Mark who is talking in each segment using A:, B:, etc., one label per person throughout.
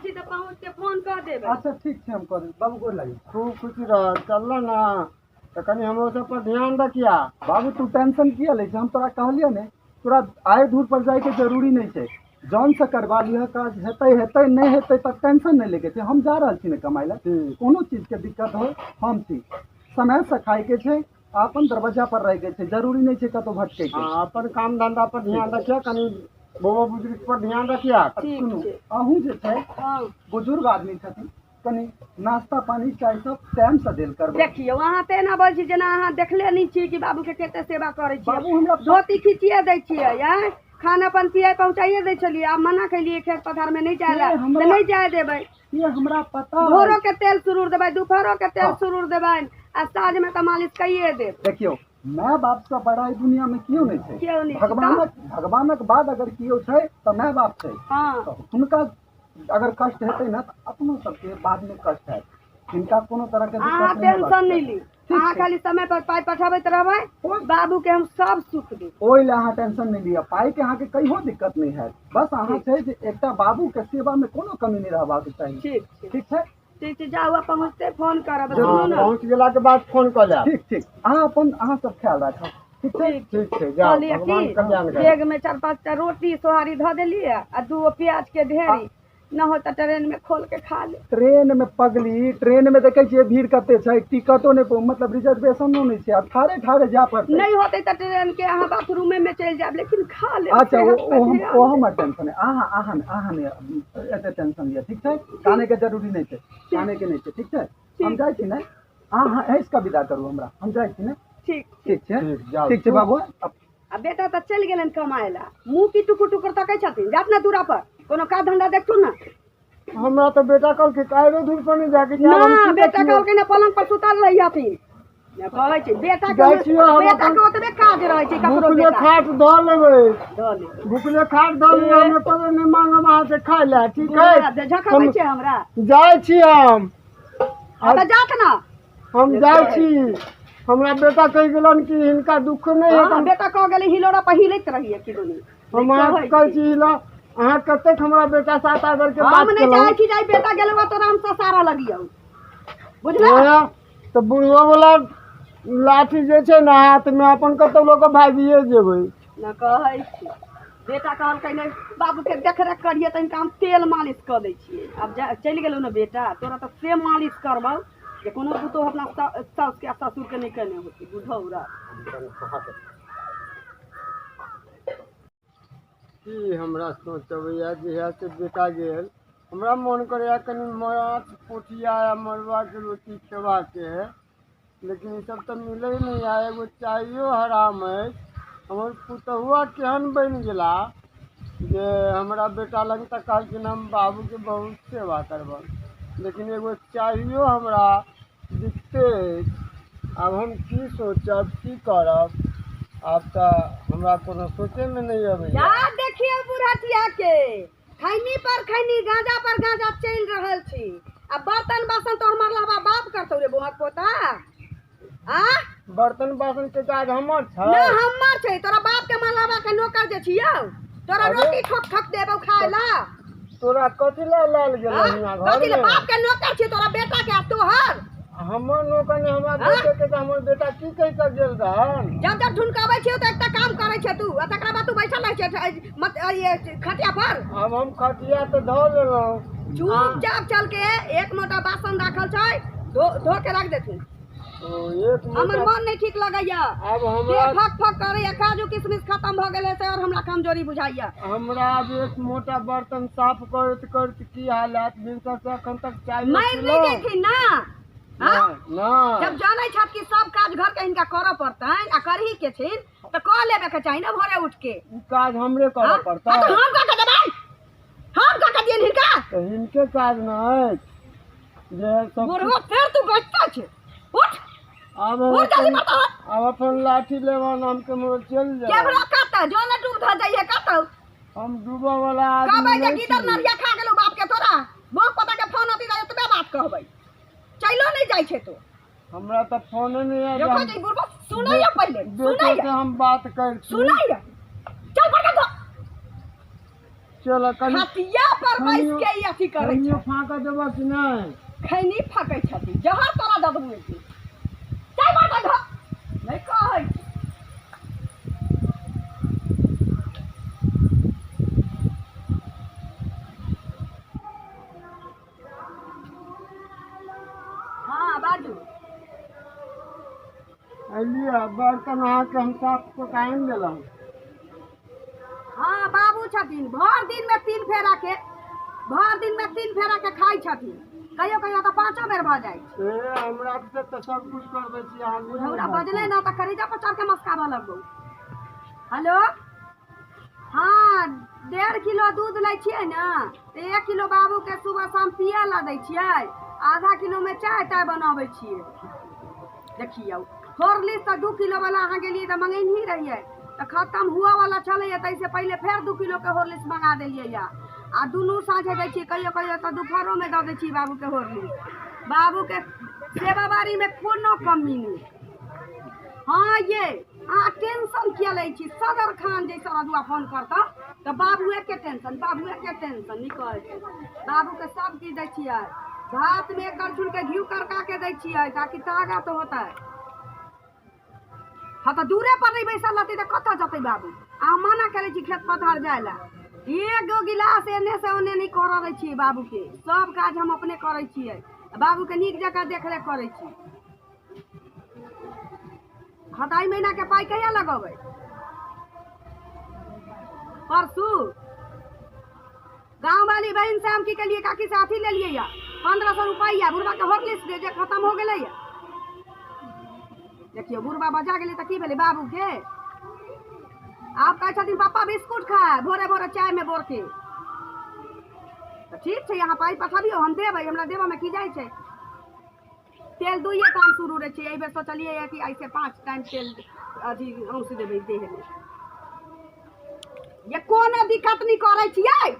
A: छी तो पहुंच के फोन कर देबे।
B: अच्छा ठीक है, हम कर बाबू गोर लगी खूब खुशी रह चल ना, तो कनी हमरो सब पर ध्यान रखिया। बाबू तू टेंशन किया ले, हम तोरा कहलियो ने तोरा आए दूर पर जाए के जरूरी नहीं है, जौन से करवा लिया काज हेतै हेतै नहीं हेतै त टेंशन नहीं लेके हम जा रहल छी ने कमाई ला, कोनो चीज के दिक्कत हो हम छी, समय से खाए के छै, अपन दरवाजा पर रह के छै, जरूरी नहीं है कतो भटके के। अपन काम धंधा पर ध्यान रखिया, कनी बउआ बुजुर्ग पर ध्यान रखिया। सुनो अहूँ जे छै बुजुर्ग आदमी छथिन, कनी नाश्ता पानी चाय सब टाइम से देल कर।
A: देखिए वहाँ ते ना बोल छी जेना अहाँ देखले नहीं छी कि बाबू के कते सेवा करे छी।
B: बाबू हमरा
A: धोती खींचिए दै छियै यार, खाना पान पिए पहुंचाइए दै छलिए। आप मना कइलिए खेत पथार में नहीं जाएला तो नहीं जाए देबै।
B: ये हमरा पता,
A: भोरो के तेल सुरूर देबै, दोपहरो के तेल सुरूर देबै, आ साँझ में तो मालिश कइए देब।
B: देखियो माँ बाप से बड़ा दुनिया में क्यों नहीं है,
A: क्यों नहीं
B: भगवानक बाद अगर कियो है तो माँ बाप है।
A: हाँ
B: तो हुनका अगर कष्ट हेतै ना तो अपनो सबके बाद में कष्ट है, इनका कोनो तरह के
A: अहाँ
B: दिक्कत नहीं
A: टेंशन नहीं ली, अहाँ खाली समय पर पाई पठाबैत रहबै, बाबू के हम सब सुख देब।
B: ओइ ले अहाँ टेंशन नहीं लिया, पाई के अहाँ के कहियो दिक्कत नहीं है, बस अहाँ छै जे एकटा बाबू के सेवा में कोनो कमी नहीं रहबाक चाही। ठीक है
A: ठीक छै, जाओ पहुँचते फोन करब।
B: पहुँच गेला के बाद फोन कर लेब। ठीक ठीक, अहाँ अपन अहाँ सब ख्याल राखब। ठीक छै जाओ, भगवान कल्याण करे।
A: बैग में 4-5 टा रोटी सोहारी धऽ देलिए आ 2 प्याज के ढेरी, न हो तो ट्रेन में खोल के खा ले।
B: ट्रेन में पगली, ट्रेन में देखे छियै भीड़ कते छै, टिकटो नहीं मतलब रिजर्वेशनो नहीं छै, ठाड़े ठाड़े जा पड़तै।
A: नहीं होते तो ट्रेन के अहाँ बाथरूम में चल जाब, लेकिन खा ले।
B: अच्छा वो हमर टेंशन है, अहाँ ने एते टेंशन लिया। ठीक है, काने के जरूरी नहीं है, काने के नहीं है। ठीक है, हम जाय छी ने, अहाँ ऐस का विदा करू हमरा, हम जाय छी ने। ठीक ठीक है, ठीक है बाबू।
A: अब बेटा तो चल गेलन कमाए ला, मुंह की टुकुर टुकुर तकै छथिन, जात ना दूरा पर कोनो का धंधा देखथुन ना।
B: हमरा तो बेटा कल के कायरो दूर पर नहीं जाके
A: ना, बेटा कल के ना पलंग पर सुतल रही हथिन। मैं कहै छी बेटा के ओतबे काज रहै छै, ककरो
B: भूखले खाट ध लेबै, भूखले खाट ध लेबै, हमें पता नहीं मांगब अहाँ से खाय ला। ठीक है,
A: झखबै छै हमरा,
B: जाय छी हम।
A: अब जात ना,
B: हम जाय छी, हमरा बेटा कह गेलन कि हिनका दुख नहीं है।
A: बेटा कह गेलै हिलोड़ा पहिलैत रहिए कि दुनी
B: हम अहाँ कहै छी हिलो, अहाँ कते हमरा बेटा साथ आदर के बात
A: हम नहीं चाहे छी जाई बेटा गेलवा तो राम से सारा लगियो, बुझला।
B: तो बुढ़वा वाला लाठी जे छै ना हाथ में, अपन कतो लोग भागिए जेबै
A: ना। कहै छी बेटा कहल कहीं बाबू के देख रेख करिए तो इनका हम तेल मालिश कर दै छियै। अब चल गेलो ना बेटा, तोरा तो से मालिश करबौ जे कोनो पुतो अपना सास के ससुर के नहीं कहने होती, बुझौरा
B: की हमरा सोचबैया जहिया से बेटा गेल, हमरा मन करैया कनी माछ पोठिया या मरुआ के रोटी खेबा के, लेकिन सब तो मिले नहीं है। एगो चाहियो हराम है, हमर पुतहुआ केहन बन गेला जे हमरा बेटा लग तक कहलखिन हम बाबू के बहुत सेवा करब, लेकिन एगो चाहियो हमरा दिखते। अब हम की सोचब की करब, अब तो हमरा कोनो सोचे में नहीं अबै।
A: यार देखिए बुढ़ाटिया के खैनी पर खैनी, गांजा पर गांजा चल रहल छी। अब बर्तन बासन तो हमर लबा बाप करतौ रे बुआ पोता। आ
B: बर्तन बासन के काज हमर छै
A: ना, हमर छै। तोरा बाप के मलाबा के नौकर जे छियौ, तोरा रोटी ठोक ठोक देबौ खाय ला।
B: तोरा कथि ला लाल गेल हिया घर
A: में बाप के नौकर छी, तोरा बेटा के तोहर
B: हमर नौकर ने हमरा बेटे के त हमर बेटा की कहि के गेल रहन।
A: जब जब ढुनकाबै छियौ त एकटा काम करै छै तू, आ तकरा बाद तू बैठल रहै छै मत ये खटिया पर।
B: अब हम खटिया त धो लेलौ,
A: चुपचाप चल के एक मोटा बासन राखल छै, धो के रख देथु। हमर मन नहीं ठीक लगैया,
B: अब हमरा
A: फक फक करैया, काजू किशमिश खत्म भ गेलै से और हमरा कमजोरी बुझाइया।
B: हमरा अब एक मोटा बर्तन साफ करत करत की हालत भिनसर से अखन तक चाय
A: मैं नहीं देखी ना।
B: ना
A: जब जानै छत कि सब काज घर के इनका करऽ पड़तै आ करही के छिन त क लेबे के चाही ना भोरे उठ के।
B: काज हमरे करऽ पड़तै,
A: तो हम का देबै, हम का दियन हिनका,
B: तो हिनके काज न है जे सब
A: बुढ़वा फेर तू गत्ता छै। उठ
B: अब
A: अब
B: अपन लाठी लेवा नाम के मोर चल जा।
A: केबरा काटा जो न डूब ध जाइए काटौ,
B: हम डूबा वाला
A: कहबै
B: आदमी
A: जे गिदर नरिया खा गेलौ बाप के तोरा, बाप पता के फोन होती त एतबे बात कहबै, चलो नहीं जाय छै तो।
B: हमरा त फोन नहीं आ
A: देखो जी बुढ़वा सुनैया, पहले सुनैया
B: हम बात कर
A: सुनैया, चल पकड़ दो
B: चल कनी
A: हथिया पर बैस के ई अथी करै
B: कनियो
A: छै
B: फाका देबा कि नहीं
A: खैनी फाकै छथि जहाँ तोरा दऽ देबै की चाय बाटा घर नहीं कहै छी। हाँ बाजू
B: अलिया बर्तन अहाँके हम साफ कऽ के आनि देलहुँ।
A: हाँ बाबू छथिन भर दिन में 3 फेरा के खाइ छथिन कहियो कहियो तऽ 5 बेर भऽ जाइ छै।
B: ए हमरा से तऽ सब कुछ कर दै छी अहाँ बुझल
A: हमरा
B: बात
A: बजले
B: छै।
A: ना तऽ करेजा पर चढ़ के मस्काबऽ लगबौ। हेलो हाँ 1.5 किलो दूध लै छियै ने तऽ 1 किलो बाबू के सुबह शाम पिए ला दै छियै आधा किलो में चाय ताय बनाबै छियै। देखियौ हॉर्लिक्स तऽ 2 किलो वाला अहाँ गेलियै तऽ मंगेनही रहियै तऽ खत्म हुआ वाला छलैया ताहिसे पहिले फेर 2 किलो के हॉर्लिक्स मंगा देलियै या आ दुनू साँझे दै छियै कहियो कहियो तऽ दुपहरो में दऽ दै छियै बाबू के हॉर्लिक्स। बाबू के सेवा बाड़ी में कोनो कमी नहीं। हाँ ये अहाँ टेंशन किया लै छी सदर खान जैसा रजुआ फोन करता तो बाबुए के टेंशन नहीं कहै छै। बाबू के सब चीज दै छियै भात में करछुल के घी करका के दै छियै ताकि ताकत होता है। हाँ तो दूरे पर नहीं बैसल रहती तो कतऽ जतै बाबू अहाँ मना करे छी खेत पथार जाय ला। 1 गिलास एने से ओने नहीं करऽ दै छियै बाबू के सब काज हम अपने करै छियै बाबू के नीक जकाँ देखरेख करै छी। हताई महीना के पाई कहिया लगेबै परसू गाँव वाली बहन से हम की के लिए काकी से अथी ले लिए या 1500 रुपया बुढ़वा के हॉर्लिक्स दे जे खत्म हो गेलै या। देखियो बुढ़वा बजा गेलै तऽ की भेलै बाबू के आप कहै छथिन पापा बिस्कुट खाए भोरे भोरे चाय में बोर के तऽ ठीक छै यहाँ पाई पठाबियो हम देबै हमरा देबऽ में की जाइ छै। तेल 2 टाइम शुरू रहे छै एहि बेर सोचलिए कि ऐसे 5 टाइम तेल अथी औंस देबै देह में ये कोनो दिक्कत नहीं करे छियै।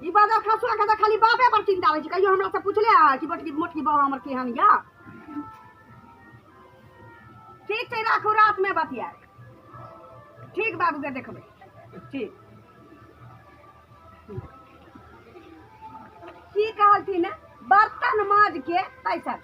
A: ई बाजा खसुआ के तऽ खाली बापे पर चिंता रहै छै कहियो हमरा से पूछले आ कि मोटकी बाबा हमर केहन या। ठीक छै राखू रात में बतियाए ठीक बाबू के देखबै ठीक। की कहलथिन बर्तन माज के पैसा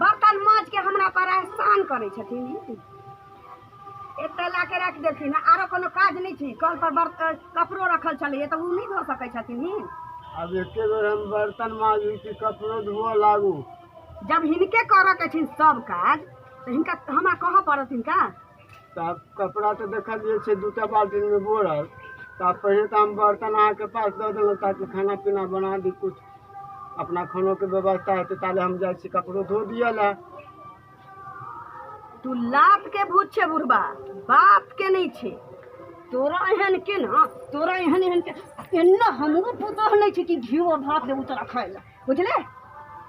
A: बर्तन माज के हमरा पर एहसान करे छथिन एते ला के रख देथिन आरो कोनो काज नहीं छै कल पर बर्तन कपड़ो रखल छलै तऽ उ नहीं धो सकै छथिन।
B: अब एके बेर हम बर्तन माजू कि कपड़ो धोअ लागू
A: जब हिनके करऽ के छै सब काज तऽ हिनका हमरा कहऽ पड़त हिनका।
B: तब कपड़ा तो देखलिए छै 2टा बाल्टी में बोरल तब पहले तो हम बर्तन अहाँके पास दऽ देलहुँ ताकि खाना पीना बना दी कुछ अपना खानों के व्यवस्था है ताले हम जाइ छी कपड़ो धो दिया ला।
A: तू लात के भूत छे बुढ़बा बात के नहीं छे तोरा एहन के ना तोरा एहन के एन्ना हमरो पुतह नहीं छे कि घी और भात देबू तोरा खाए ला बुझले।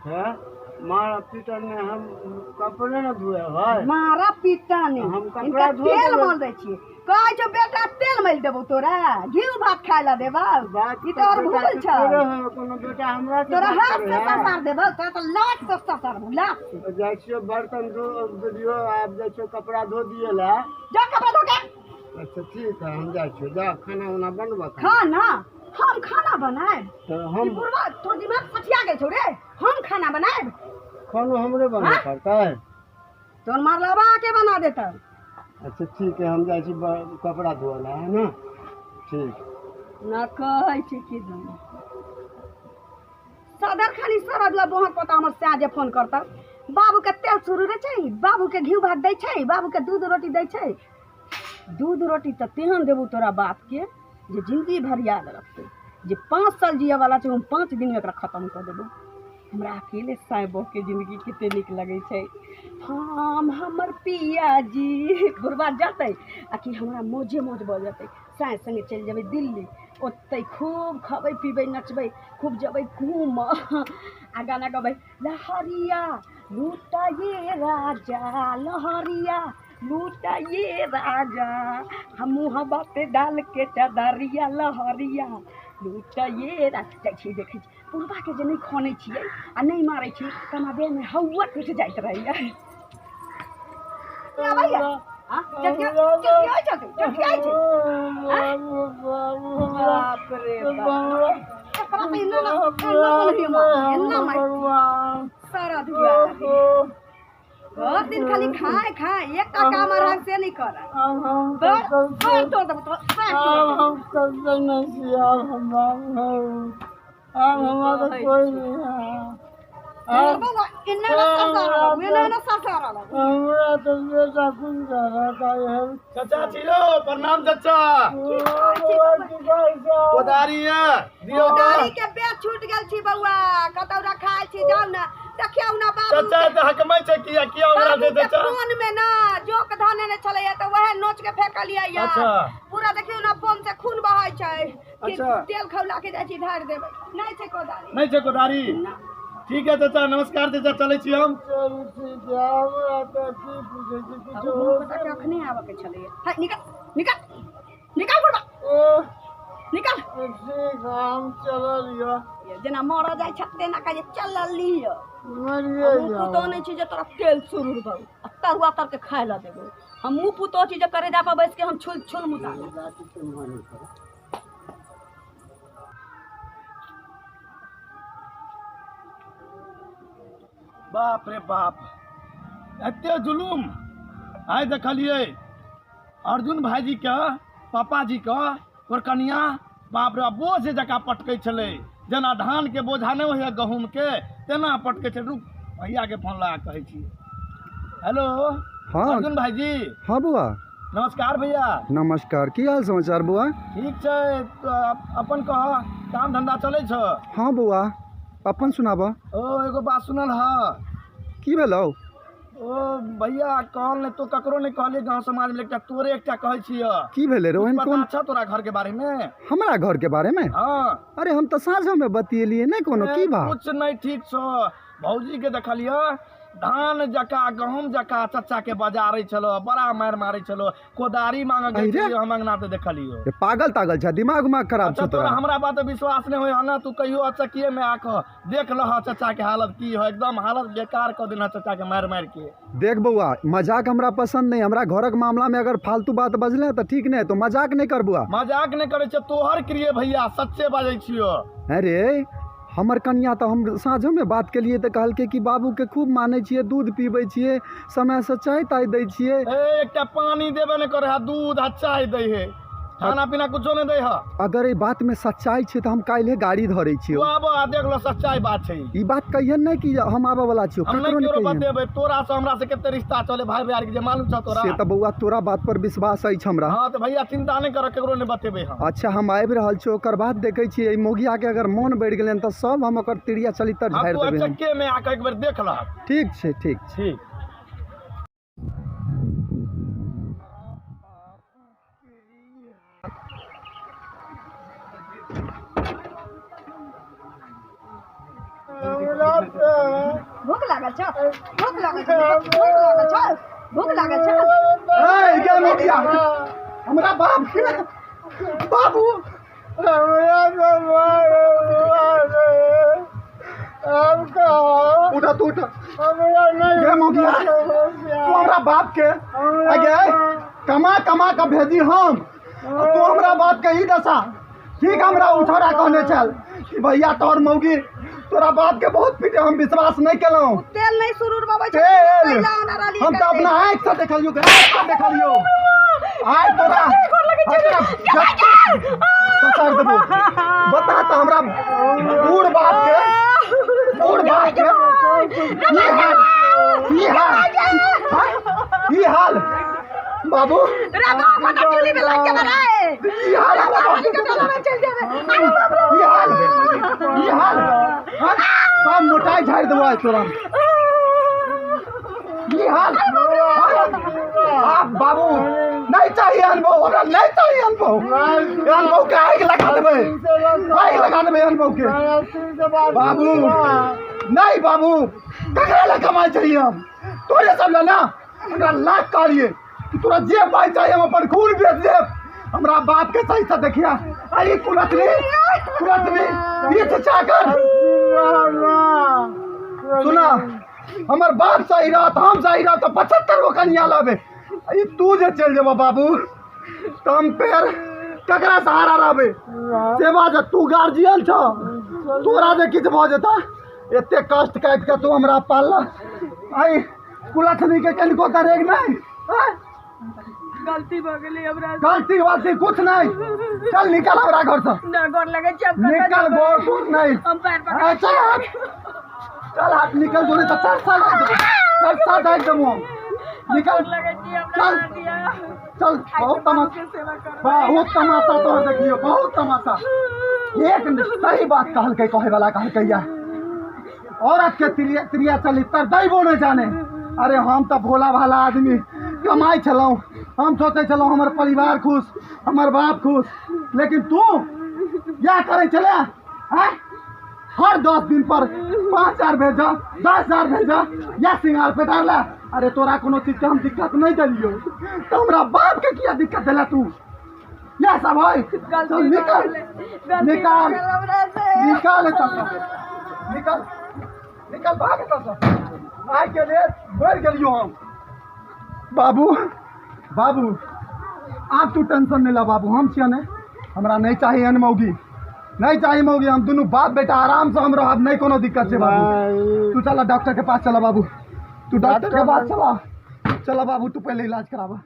B: है मारा पीटा ने हम कपड़े न धोए भाई
A: मारा पीटा ने
B: हम कपड़ा
A: इनका
B: धो
A: तेल
B: देबै।
A: मोल दै छिए कहै छो बेटा तेल मेल देबो तोरा घी भात खाए ला देबा
B: बात
A: ई तो और भूल छ
B: कोनो बेटा हमरा से
A: तोरा
B: बात
A: हाथ
B: करे
A: से
B: है।
A: ससार देबो तोरा तो लात से ससार लात से
B: जाइ छियो बर्तन धो दियो आप जाइ छियो कपड़ा धो दिए ला।
A: जा कपड़ा धो के
B: अच्छा ठीक है हम जाइ छियो जा खाना उना बनबा
A: खाना हम खाना बनाए
B: तो
A: हम
B: हम
A: बुढ़वा तो दिमाग फटिया गए छो रे हम खाना बनाए
B: खाना हमरे बनना
A: हाँ?
B: पड़ता है।
A: तो मारलवा के बना देता।
B: अच्छा ठीक है हम जाइ छी कपड़ा धोला है ना ठीक
A: न कहै छी कि सदर खाली सरदला बहुत पता हमर से आज फोन करता बाबू के तेल शुरू रे छै बाबू के घी भात दै छै बाबू के दूध रोटी दै छै दूध रोटी तऽ तेहन देबू तोरा बाप के जे जिंदगी भर याद रखते जे 5 साल जिया वाला छै हम 5 दिन में एकरा खत्म कर देबो। हमरा अकेले साइबो के जिंदगी कते निक लगे छै हम हमर पिया जी बुढ़बा जाते आ कि हमरा मौजे मौज भ जाते साय संगे चल जेबै दिल्ली ओते खूब खबै पीबै नचबै खूब जबै घूम आ गाना गबै लहरिया लूटा ये राजा लहरिया लूटा ये राजा हम हवा पे डाल के चदरिया लहरिया लूटा ये राजा छी देखै छी बुढ़बा के जे नहीं खनै छियै आ नहीं मारै छी तना देह में हौवा उठ जाइत रहैया हां चटिया छ तू चटिया छ बाप रे बाप एकरा पे ना सारा दुआ बहुत दिन खाली खाए एक का काम आराम से नहीं कर तो
B: हम करते नहीं हम हमारा कोई नहीं हमरा तो बेटा कुछ रहा है।
C: चाचा छिलो प्रणाम चाचा कोदारी है दियो
A: कोदारी के पेट छूट गेल छी बउआ कतौरा खाय छी जाउ ना देखियौ ना बाबू
C: चाचा त हकमै छै किया हमरा दे चाचा
A: फोन में ना जोक धाने ने चले त वहे नोच के फेकलिए या
C: अच्छा
A: पूरा देखियौ ना फोन से खून बहाय छै कि
C: अच्छा
A: तेल खौला के जाय छी धार देबै नहीं छै कोदारी
C: नहीं छै कोदारी ठीक है चाचा नमस्कार चाचा चलै छी हम
A: अखने आबे के छले निकल निकल बुढ़वा निकल
B: हम चलियो
A: जेना मर जाय छते ना कहे चल लियो
B: मरिए
A: पुतो नहीं छी जे तोरा तेल सुरूर दउ तरुआ तर के खाय ला देबो हम मुंह पुतो छी जे करे जा पर बैस के हम छुल मुता
C: बाप रे बाप एते जुलूम आइ देखलिए अर्जुन भाईजी के पापा जी के और कनिया बाप रे बोझ जका पटकै छलै जेना धान के बोझा नहीं होइए गहूम के तेना पटकै छै रुक भैया के फोन लगा कहै छी हेलो
B: हाँ
C: अर्जुन भाईजी
B: हाँ बुआ
C: नमस्कार भैया
B: नमस्कार की हाल समाचार बुआ
C: ठीक छै अपन कह काम धंधा चलै छ
B: हाँ बुआ अपन सुनाब
C: ओ एगो बात सुनल ह
B: की भेलौ
C: ओ भैया कहल ने तो ककरो नहीं कहले गांव समाज में एकटा तोरे एकटा कहै छिय
B: की भेले रे ओहन कोन
C: अच्छा तोरा घर के बारे में
B: हमरा घर के बारे में
C: हाँ
B: अरे हम तो साँझो में बतियलिए नहीं कोनो की बात
C: कुछ नहीं ठीक छ भौजी के देखलिए धान जका गहूम जका चच्चा के बजारे चलो बड़ा मार मारे चलो कोदारी मांग गई हम अंगना ते देखलियो
B: ये पागल तागल छ दिमाग उमाग खराब
C: अच्छा
B: छ तोरा
C: हमरा बात पे विश्वास नहीं होय ना तू कहियो चकिए में आक देख लह चचा के हालत की हो एकदम हालत बेकार कर देना चचा के मार मार के
B: देख बउआ मजाक हमरा पसंद नहीं हमरा घरक मामला में अगर फालतू बात बजले तो ठीक नहीं तो मजाक नहीं कर बुआ
C: मजाक नहीं करे छ तोहर क्रिय भैया सच्चे बाजै छियो
B: अरे हमर कनिया तो हम साँझो में बात के लिए तो कहलके कि बाबू के खूब माने छिए दूध पीबै छिए समय से चाय ताय दै छिए
C: एकटा पानी देबे नहीं करे दूध चाय दै है खाना पीना कुछो नहीं दे है
B: अगर ये बात में सच्चाई छै तो हम काल्हे गाड़ी धरे छियो
C: आबो आ देख लो सच्चाई बात छै
B: ई बात कहिए नहीं कि हम आबे वाला छियो
C: हम
B: ककरो
C: नहीं
B: नहीं
C: बतेबे तोरा से हमरा से केते रिश्ता चले भाई बहन के जे मालूम छ तोरा
B: से तो बउआ तोरा बात पर विश्वास अछि हमरा
C: हां तो भैया चिंता नहीं कर केकरो नहीं बतेबे हम
B: अच्छा हम आबि रहल छी ओकर बाद देखै छियै मोगिया के अगर मन बढ़ गेलन तो सब हम ओकर तिरिया चलितर झाड़
C: तू
B: देबै हम।
C: चक्के में आके एक बार देख ल
B: ठीक छै ठीक छै
C: ठीक
A: भूख लागल छ भूख लागल छ भूख लागल छ भूख लागल छ
B: ए क्या मोगिया हमरा बाप के बाबू उठा तू उठा ये मोगिया तू हमरा बाप के आगे कमा कमा के भेजी हम तू हमरा बाप के ही दशा ठीक हमरा उठौरा कहने चल कि भैया तोर मौगी तोरा बाप के बहुत पीटे हम विश्वास नहीं केलौं
A: तेल नहीं सुरूर बाबा
B: तेल हम तो अपना आँख से देखलियो आय तोरा ससर देबो बता तो हमरा बूढ़ बाप के ई हाल बाबू
A: रे बाबा का टोली में लग के बनाए
B: ई हाल
A: के टोला में चल जावे
B: ई हाल सब मोटाई झाड़ देबो तोरा ई हाल आप बाबू नहीं चाहिए अनुभव हमरा नहीं चाहिए अनुभव के आग लगा देबै अनुभव के बाबू नहीं बाबू ककरा ला कमाई चाहिए हम तोरे सब ला ना हमरा लाख कारिए तोरा जे पाई चाहिए हम अपन खून बेच देब हमरा बाप के सही से देखिया आई कुलतनी ये चाकर सुना हमर बाप सही रहत हम सही रहत 75 गो कन्या लाबे ई तू जे चल जेबा बाबू तम पेर ककरा सहारा रहबे सेवा जे तू गार्जियन छ तोरा जे किछ भ जेता एते कष्ट काट के तू हमरा पालला आई कुलछनी के कनको तरेग नहीं
A: गलती भ गेलै हमरा से।
B: गलती वालती कुछ नहीं चल निकल हमरा घर से
A: ना गोर लगे छै अब
B: निकल गोर कुछ नहीं
A: हम पैर पकड़
B: हाँ, चल हाथ निकल जोड़े तो चल डाल दो निकल
A: लगे छी
B: चल
A: हमरा दिया
B: चल बहुत तमाशा
A: के सेवा कर
B: बहुत तमाशा तो देखियो बहुत तमाशा एक सही बात कहल के कहे वाला कहल के या औरत के त्रिया चलित्र दैबो नहीं जाने अरे हम तो भोला भाला आदमी कमाई चलाऊ हम सोचे चलो हमार परिवार खुश हमार बाप खुश लेकिन तू क्या करे चले हैं हर 10 दिन पर 5,000 भेजा 10,000 भेजा या सिंगार पे डाला अरे तोरा कोनो चीज के हम दिक्कत नहीं दिलियो तो हमरा बाप के क्या दिक्कत दिला तू या सब है चल निकल निकाल निकाल निकल निकल भाग तो आइ के लिए बढ़ गेलियो हम बाबू बाबू आप तू टेंशन नहीं ला बाबू हम छिया ने हमरा नहीं चाहिए अनमौगी नहीं चाहिए मौगी हम दोनों बाप बेटा आराम से हम रहब नहीं कोनो दिक्कत है बाबू तू चला डॉक्टर के पास चला बाबू तू डॉक्टर के पास चला चला बाबू तू पहले इलाज करावा